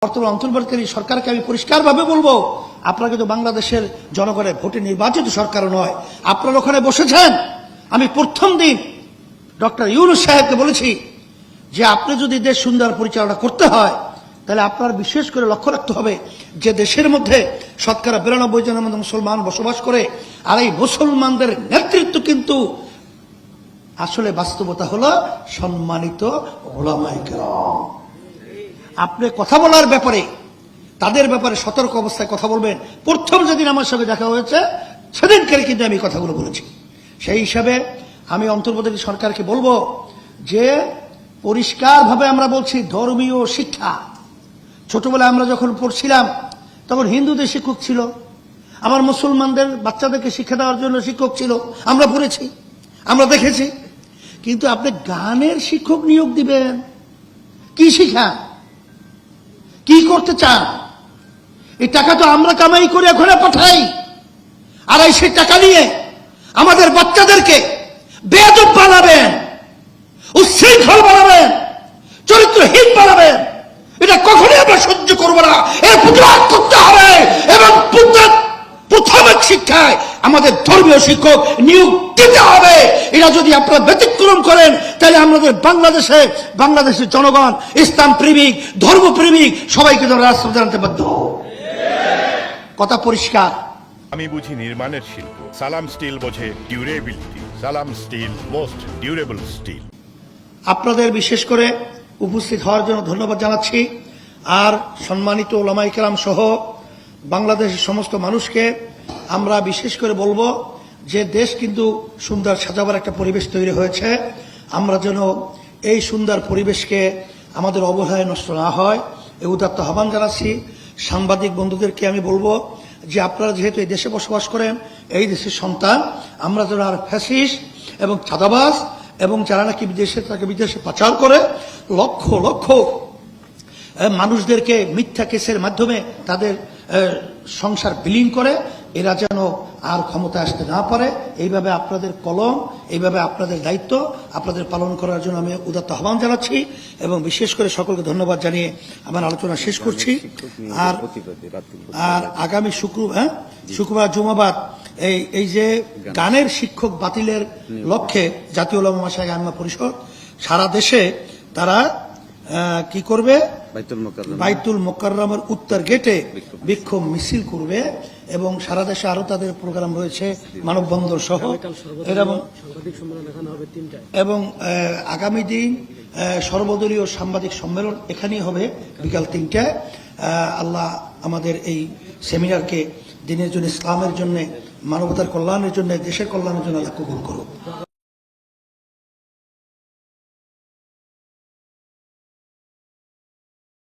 বর্তমান অন্তর্বর্তীকালীন সরকারকে আমি পরিষ্কারভাবে বলবো, আপনারা কিন্তু বাংলাদেশের জনগণের ভোটে নির্বাচিত সরকার নয়। আপনারা ওখানে বসেছেন। আমি প্রথম দিন ডক্টর ইউনূস সাহেবকে বলেছি যে আপনি যদি দেশ সুন্দর পরিচালনা করতে হয় তাহলে আপনার বিশেষ করে লক্ষ্য রাখতে হবে যে দেশের মধ্যে শতকরা 92 জনের মধ্যে মুসলমান বসবাস করে, আর এই মুসলমানদের নেতৃত্ব কিন্তু আসলে বাস্তবতা হলো সম্মানিত উলামায়ে কেরাম। আপনি কথা বলার ব্যাপারে তাদের ব্যাপারে সতর্ক অবস্থায় কথা বলবেন। প্রথম যেদিন আমার সঙ্গে দেখা হয়েছে সেদিনকে কিন্তু আমি কথাগুলো বলেছি। সেই হিসাবে আমি অন্তর্বর্তী সরকারকে বলবো যে পরিষ্কারভাবে আমরা বলছি ধর্মীয় শিক্ষা। ছোটবেলায় আমরা যখন পড়ছিলাম তখন হিন্দুদের শিক্ষক ছিল, আমার মুসলমানদের বাচ্চাদেরকে শিক্ষা দেওয়ার জন্য শিক্ষক ছিল, আমরা পড়েছি, আমরা দেখেছি। কিন্তু আপনি গানের শিক্ষক নিয়োগ দিবেন, কি শিখা, কি করতে চান? এই টাকা তো আমরা কামাই করে ওখানে পাঠাই, আর এই সেই টাকা নিয়ে আমাদের বাচ্চাদেরকে বেয়াদব বানাবেন, উচ্ছৃঙ্খল বানাবেন, চরিত্রহীন বানাবেন। এটা কখনোই আমরা সহ্য করবো না। এর প্রতিবাদ করতে হবে এবং প্রাথমিক শিক্ষায় আমাদের ধর্মীয় শিক্ষক নিয়োগ দিতে হবে। এটা যদি আপনারা ব্যতিক্রম করেন তাহলে আমাদের বাংলাদেশের জনগণ ইসলাম প্রেমিক, ধর্ম প্রেমিক সবাইকে রাস্তায় জানতে বাধ্য। কথা পরিষ্কার। আমি বুঝি নির্মাণের শিল্প, সালাম স্টিল বোঝে ডিউরেবিলিটি। সালাম স্টিল, মোস্ট ডিউরেবল স্টিল। আপনাদের বিশেষ করে উপস্থিত হওয়ার জন্য ধন্যবাদ জানাচ্ছি। আর সম্মানিত উলামায়ে কেরাম সহ বাংলাদেশের সমস্ত মানুষকে আমরা বিশেষ করে বলবো যে দেশ কিন্তু সুন্দর সাজাবার একটা পরিবেশ তৈরি হয়েছে। আমরা যেন এই সুন্দর পরিবেশকে আমাদের অবহেলায় নষ্ট না হয় এই উদাত্ত আহ্বান জানাচ্ছি। সাংবাদিক বন্ধুদেরকে আমি বলবো যে আপনারা যেহেতু এই দেশে বসবাস করেন, এই দেশের সন্তান, আমরা যেন আর ফ্যাসিস্ট এবং চাঁদাবাজ এবং যারা নাকি বিদেশে পাচার করে লক্ষ লক্ষ মানুষদেরকে মিথ্যা কেসের মাধ্যমে তাদের সংসার বিলীন করে, এরা যেন আর ক্ষমতা আসতে না পারে। এইভাবে আপনাদের কলম, এইভাবে আপনাদের দায়িত্ব আপনাদের পালন করার জন্য আমি উদাত্ত আহ্বান জানাচ্ছি এবং বিশেষ করে সকলকে ধন্যবাদ জানিয়ে আমার আলোচনা শেষ করছি। আর আগামী শুক্রবার জুমাবাদ এই যে গানের শিক্ষক বাতিলের লক্ষ্যে জাতীয় উলামা মাশায়েখ আইম্মা পরিষদ সারা দেশে তারা কি করবে, বাইতুল মোকাররমের উত্তর গেটে বিক্ষোভ মিছিল করবে এবং সারা দেশে আরো তাদের প্রোগ্রাম রয়েছে, মানববন্ধন সহ। এবং আগামী দিন সর্বদলীয় সাংবাদিক সম্মেলন এখানেই হবে বিকাল 3টায়। আল্লাহ আমাদের এই সেমিনারকে দিনের জন্য, ইসলামের জন্য, মানবতার কল্যাণের জন্য, দেশের কল্যাণের জন্য আল্লাহ কবুল করুন।